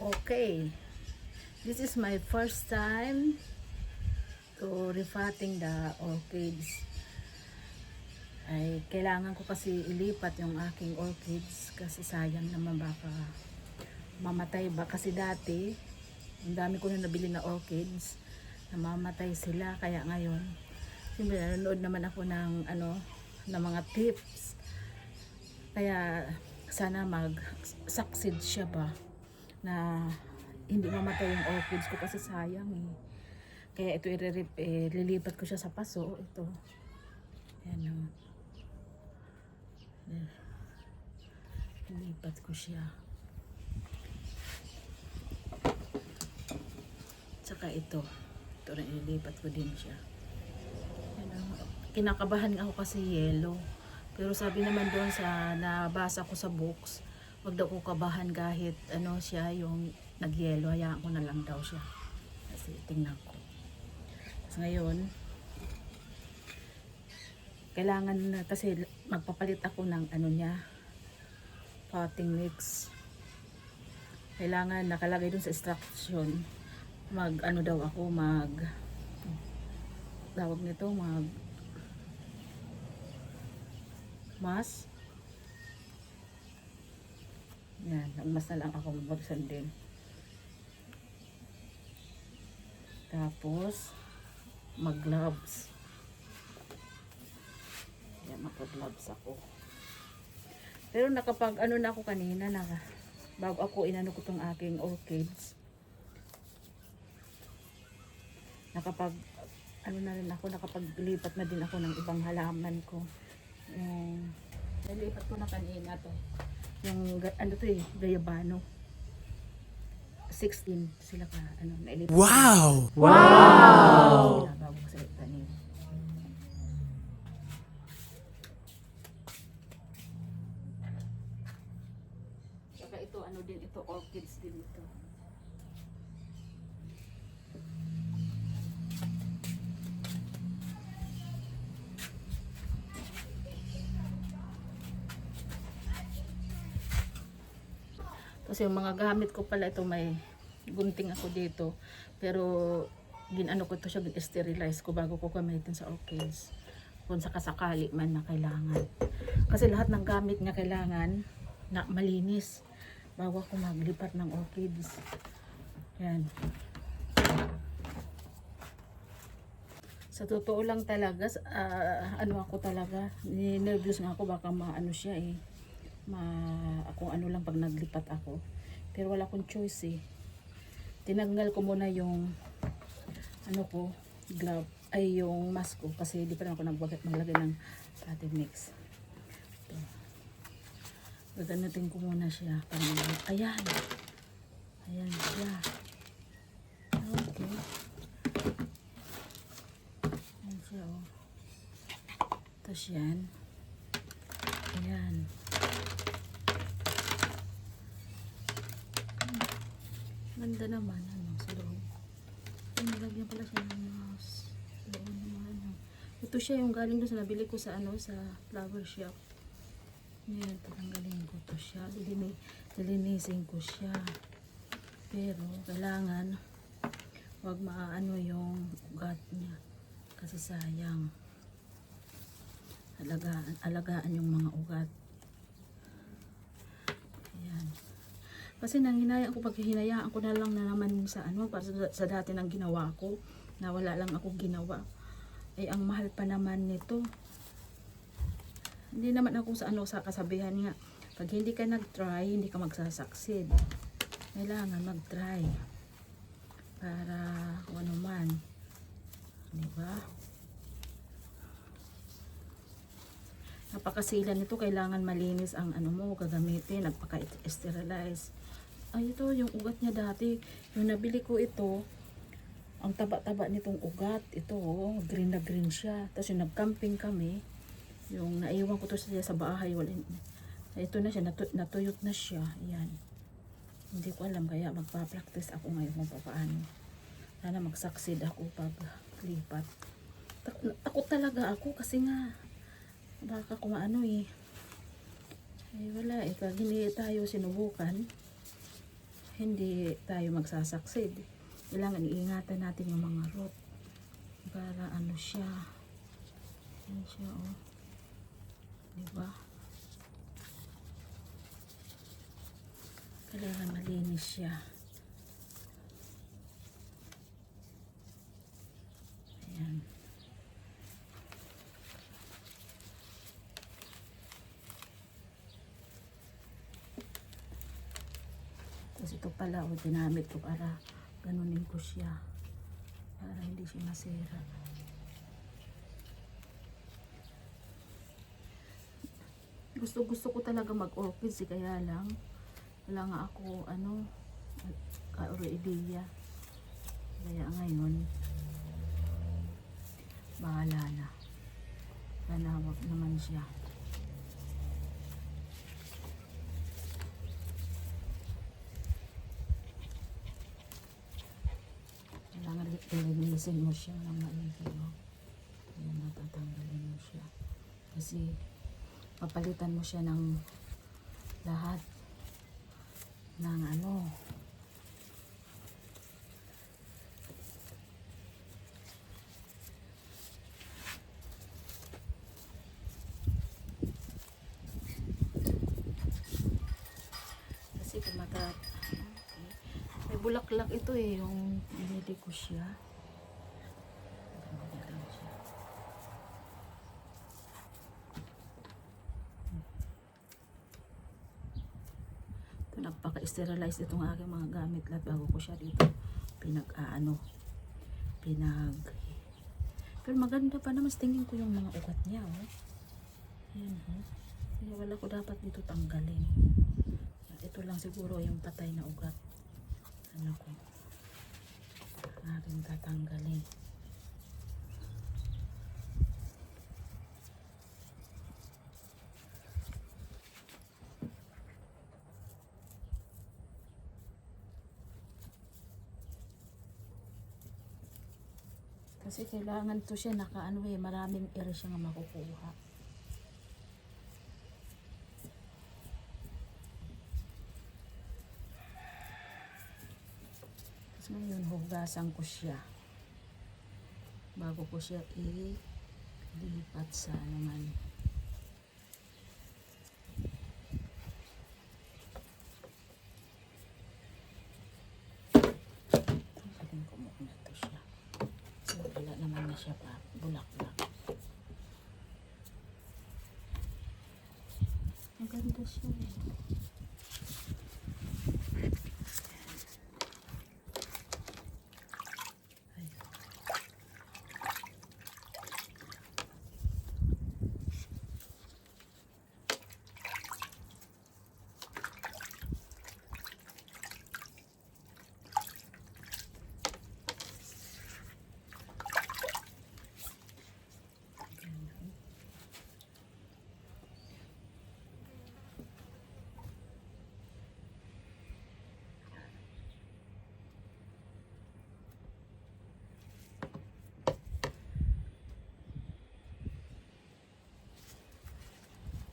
Okay, this is my first time to repotting the orchids. Ay, kailangan ko kasi ilipat yung aking orchids kasi sayang naman baka mamatay ba. Kasi dati, ang dami ko na nabili na orchids, namamatay sila. Kaya ngayon, siyempre nanonood naman ako ng, ng mga tips. Kaya sana mag-succeed siya ba na hindi mamatay yung orchids ko kasi sayang eh. Kaya ito lilipat ko siya sa paso. Ito. Ayan o. Lilipat ko siya. Tsaka ito. Ito rin ililipat ko din siya. Ayan o. Kinakabahan ako kasi yellow. Pero sabi naman doon sa nabasa ko sa books, wag daw ko kabahan kahit siya yung nag-yellow, hayaan ko na lang daw siya. Kasi tingnan ko. So, ngayon, kailangan na kasi magpapalit ako ng potting mix. Kailangan nakalagay dun sa instruction, tawag nito, mas. Yan, mas na lang ako magbagsan din. Tapos, mag-gloves. Yan, mag-gloves ako. Pero nakapag na ako kanina, bago ako inano ko tong aking orchids. Nakapag, nakapaglipat na din ako ng ibang halaman ko. Nalipat ko na kanina to. Yung, Gayabano. 16 sila ka, nailipat. Wow! Wow! Sila bago sa tanim. Saka ito, ito, orchids din ito. Kasi yung mga gamit ko pala ito, may gunting ako dito. Pero ginano ko ito siya, sterilize ko bago ko gamitin sa orchids. Kung sakasakali man na kailangan. Kasi lahat ng gamit nga kailangan na malinis bago ako maglipat ng orchids. Yan. Sa totoo lang talaga, ako talaga, nervous nga ako baka siya eh. Kung ano lang pag naglipat ako. Pero wala akong choice eh. Tinanggal ko muna yung glove, yung mask ko kasi di pa rin ako maglagay ng potting mix. Ito. Gaganatin ko muna siya. Ayan. Ayan siya. Okay. Ayan siya oh. Tapos yan. Ayan. Ganda naman, sa loob. Ay, nilagyan pala siya ng mouse. Loob naman, Ito siya yung galing doon sa nabili ko sa sa flower shop. Yan, tatanggalin ko to siya. Lilinisin ko siya. Pero, kailangan wag yung ugat niya. Kasi sayang. Alagaan yung mga ugat. Ayan. Kasi hinayaan ko na lang na naman sa para sa dati ng ginawa ko, na wala lang ako ginawa. Ay ang mahal pa naman nito. Hindi naman ako sa kasabihan nga, pag hindi ka nag-try, hindi ka magsasucceed. Kailangan mag-try. Para kung ano man. Di ba? Napakasilan nito, kailangan malinis ang gagamitin, nagpaka-sterilize. Ay, ito yung ugat niya dati. Yung nabili ko ito, ang taba-taba nitong ugat. Ito, green na green siya. Tapos yung nag-camping kami, yung naiwan ko to siya sa bahay. Ito na siya, natuyot na siya. Ayan. Hindi ko alam, kaya magpa-practice ako ngayon kung paano. Sana mag-succeed ako pag lipat. Takot talaga ako kasi nga, baka kung Ay wala pag hindi tayo sinubukan, hindi tayo magsasucceed. Kailangan iingatan natin yung mga root para ano siya. Yan siya, oh. Diba? Kailangan malinis siya. Ayan. Tapos ito pala, o ginamit ko para ganunin ko siya. Para hindi siya masira. Gusto ko talaga mag-orchids, kaya lang wala nga ako ano ka-idea. Kaya ngayon bahala na. Sana wag naman siya. Kailangan lilinisin mo siya ng maigi, no? Ayan, natatanggalin mo siya. Kasi papalitan mo siya ng lahat ng ano. Kasi kumagat. Okay. May bulaklak ito eh, yung binili ko siya. Ganyan siya. Nagpaka-sterilize itong aking mga gamit lahat bago ko siya dito pero maganda pa naman, tingin ko yung mga ugat niya, oh. Ayan, oh. Kaya wala ko dapat dito tanggalin. Ito lang siguro yung patay na ugat. Ano ko natin tatanggalin. Kasi kailangan to siya nakaano eh, maraming air siya nga makukuha. Tapos ngayon hugasan ko siya bago ko siya ilipat sa naman. Sabihin ko muna to siya. Wala naman na siya pa, bulaklak. Maganda siya eh.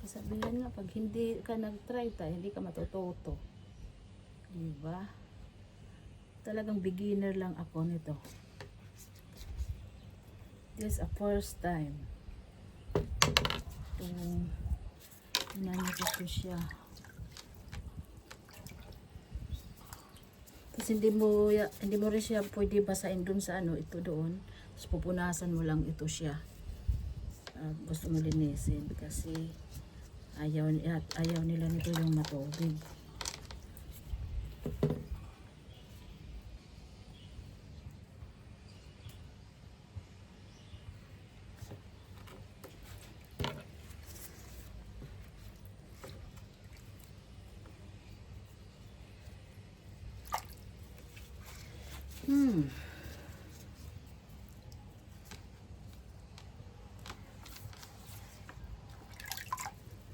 Sabihan nga, pag hindi ka nag-try hindi ka matututo. Diba? Talagang beginner lang ako nito. This is a first time. Inanito ko siya. Tapos hindi mo rin siya pwede basahin dun sa ano, ito doon. Tapos pupunasan mo lang ito siya. Gusto mo linisin kasi ayaw nila nito yung matubig.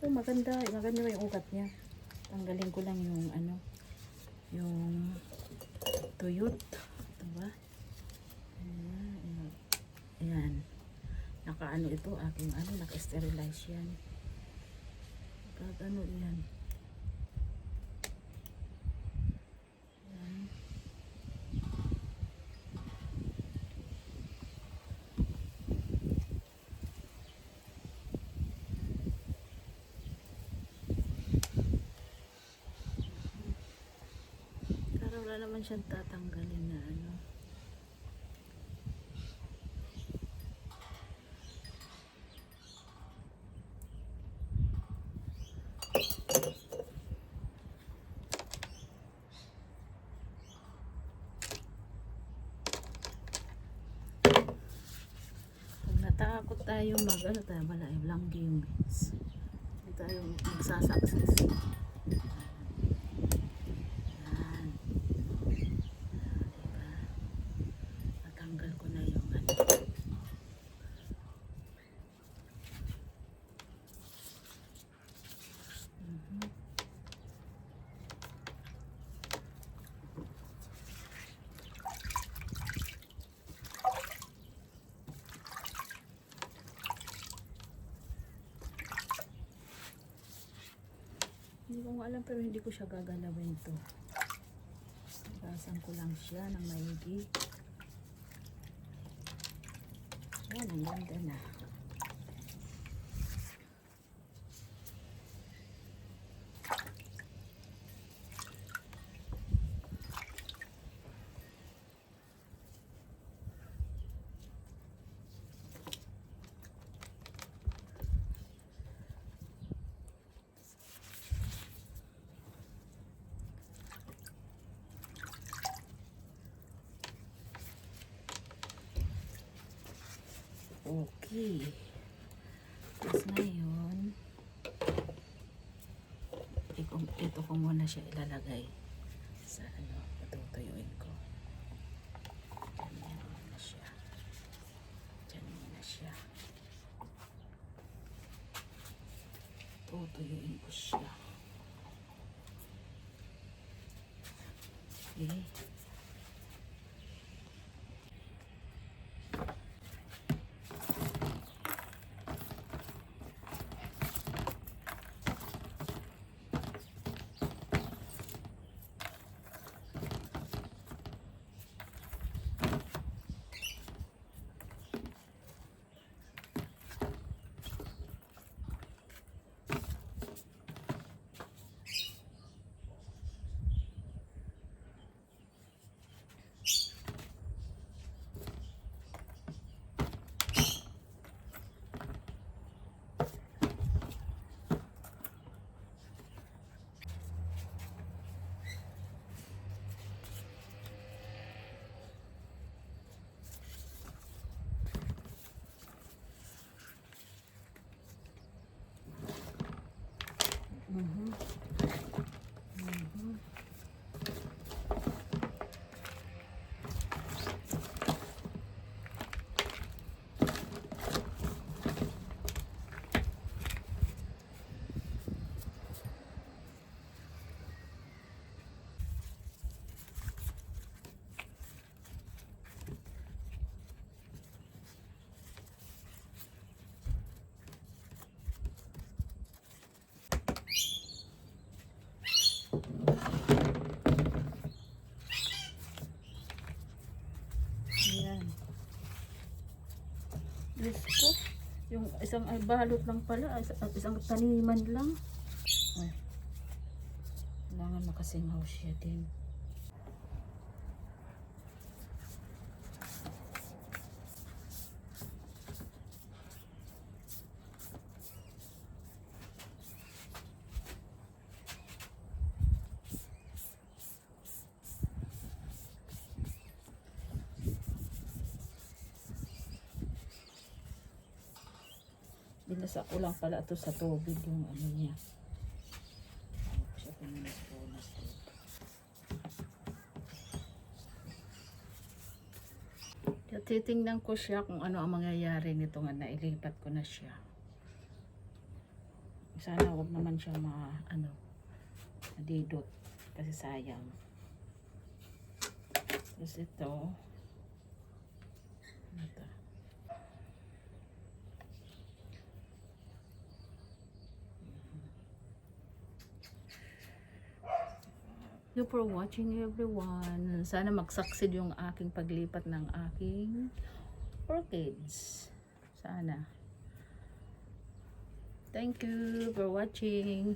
Oh, maganda yung ugat niya. Tanggalin ko lang yung ano, yung tuyot, diba? Ayan. Naka-ano ito, aking ano, naka-sterilize yan. Ano yan. Wala naman siyang tatanggalin na ano. Pag natakot tayo ano tayo, wala yung lang games. Hindi tayo magsasucess. Yan. Diba? Natanggal ko na yung ano. Hindi ko nga alam pero hindi ko siya gagalawin to. Basan ko lang siya ng maigi. Yan, ang ganda na. Okay. Tapos ngayon, ito ko muna siya ilalagay sa ano, patutuyuin ko. Diyan muna siya. Diyan muna siya. Tutuyuin ko siya. Okay. Ayan. Diyos ko. Yung isang ay balot lang pala. Isang taniman lang. Ay. Kailangan makasingaw siya din. Binasa ko lang pala ito sa tubig yung ano niya. Siya pinunas dito. Kaya titingnan ko siya kung ano ang mangyayari nito nga nailipat ko na siya. Sana huwag naman siya madidot kasi sayang. Tapos ito. Ito. Thank you for watching everyone. Sana mag-succeed yung aking paglipat ng aking orchids. Sana. Thank you for watching.